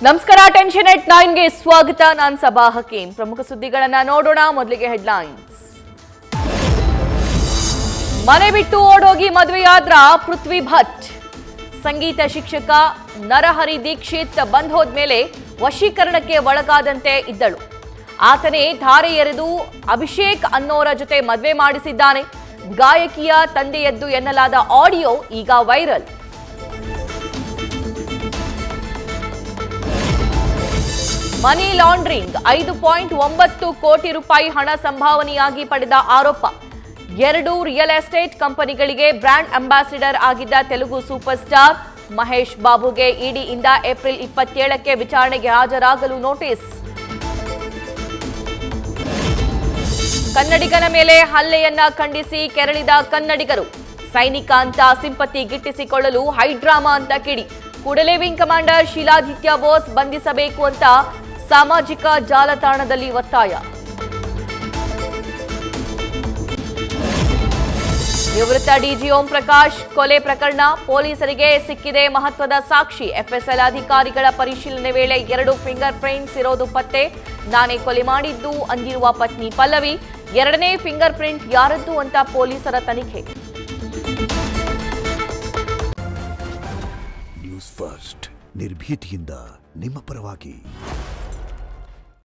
ನಮಸ್ಕಾರ ಟೆನ್ಷನ್ ಎಟ್ 9 ಗೆ ಸ್ವಾಗತ. ನಾನು ಸಬಾ ಹಕೀಂ. ಪ್ರಮುಖ ಸುದ್ದಿಗಳನ್ನ ನೋಡೋಣ. ಮೊದಲಿಗೆ ಹೆಡ್ಲೈನ್ಸ್. ಮನೆ ಬಿಟ್ಟು ಓಡೋಗಿ ಮದುವೆಯಾದ್ರ ಪೃಥ್ವಿ ಭಟ್. ಸಂಗೀತ ಶಿಕ್ಷಕ ನರಹರಿ ದೀಕ್ಷಿತ್ ಬಂದ್ ಹೋದ್ಮೇಲೆ ವಶೀಕರಣಕ್ಕೆ ಒಳಗಾದಂತೆ ಇದ್ದಳು. ಆತನೇ ಧಾರೆ ಎರೆದು ಅಭಿಷೇಕ್ ಅನ್ನೋರ ಜೊತೆ ಮದುವೆ ಮಾಡಿಸಿದ್ದಾನೆ. ಗಾಯಕಿಯ ತಂದೆಯದ್ದು ಎನ್ನಲಾದ ಆಡಿಯೋ ಈಗ ವೈರಲ್. ಮನಿ ಲಾಂಡ್ರಿಂಗ್ 5.9 ಕೋಟಿ ರೂಪಾಯಿ ಹಣ ಸಂಭಾವನೆಯಾಗಿ ಪಡೆದ ಆರೋಪ. 2 ರಿಯಲ್ ಎಸ್ಟೇಟ್ ಕಂಪನಿಗಳಿಗೆ ಬ್ರಾಂಡ್ ಅಂಬಾಸಿಡರ್ ಆಗಿದ್ದ ತೆಲುಗು ಸೂಪರ್ ಸ್ಟಾರ್ ಮಹೇಶ್ ಬಾಬುಗೆ ಇಡಿಯಿಂದ ಏಪ್ರಿಲ್ 27ಕ್ಕೆ ವಿಚಾರಣೆಗೆ ಹಾಜರಾಗಲು ನೋಟಿಸ್. ಕನ್ನಡಿಗನ ಮೇಲೆ ಹಲ್ಲೆಯನ್ನ ಖಂಡಿಸಿ ಕೆರಳಿದ ಕನ್ನಡಿಗರು. ಸೈನಿಕ ಅಂತ ಸಿಂಪತಿ ಗಿಟ್ಟಿಸಿಕೊಳ್ಳಲು ಹೈಡ್ರಾಮಾ ಅಂತ ಕಿಡಿ. ಕೂಡಲೇ ವಿಂಗ್ ಕಮಾಂಡರ್ ಶೀಲಾದಿತ್ಯ ಬೋಸ್ ಬಂಧಿಸಬೇಕು ಅಂತ ಸಾಮಾಜಿಕ ಜಾಲತಾಣದಲ್ಲಿ ಒತ್ತಾಯ. ನಿವೃತ್ತ ಡಿಜಿ ಓಂ ಪ್ರಕಾಶ್ ಕೊಲೆ ಪ್ರಕರಣ. ಪೊಲೀಸರಿಗೆ ಸಿಕ್ಕಿದೆ ಮಹತ್ವದ ಸಾಕ್ಷಿ. ಎಫ್ಎಸ್ಎಲ್ ಅಧಿಕಾರಿಗಳ ಪರಿಶೀಲನೆ ವೇಳೆ 2 ಫಿಂಗರ್ ಪ್ರಿಂಟ್ಸ್ ಇರೋದು ಪತ್ತೆ. ನಾನೇ ಕೊಲೆ ಮಾಡಿದ್ದು ಅಂದಿರುವ ಪತ್ನಿ ಪಲ್ಲವಿ. 2ನೇ ಫಿಂಗರ್ ಪ್ರಿಂಟ್ ಯಾರದ್ದು ಅಂತ ಪೊಲೀಸರ ತನಿಖೆ. ನ್ಯೂಸ್ ಫಸ್ಟ್ ನಿರ್ಭೀತಿಯಿಂದ ನಿಮ್ಮ ಪರವಾಗಿ.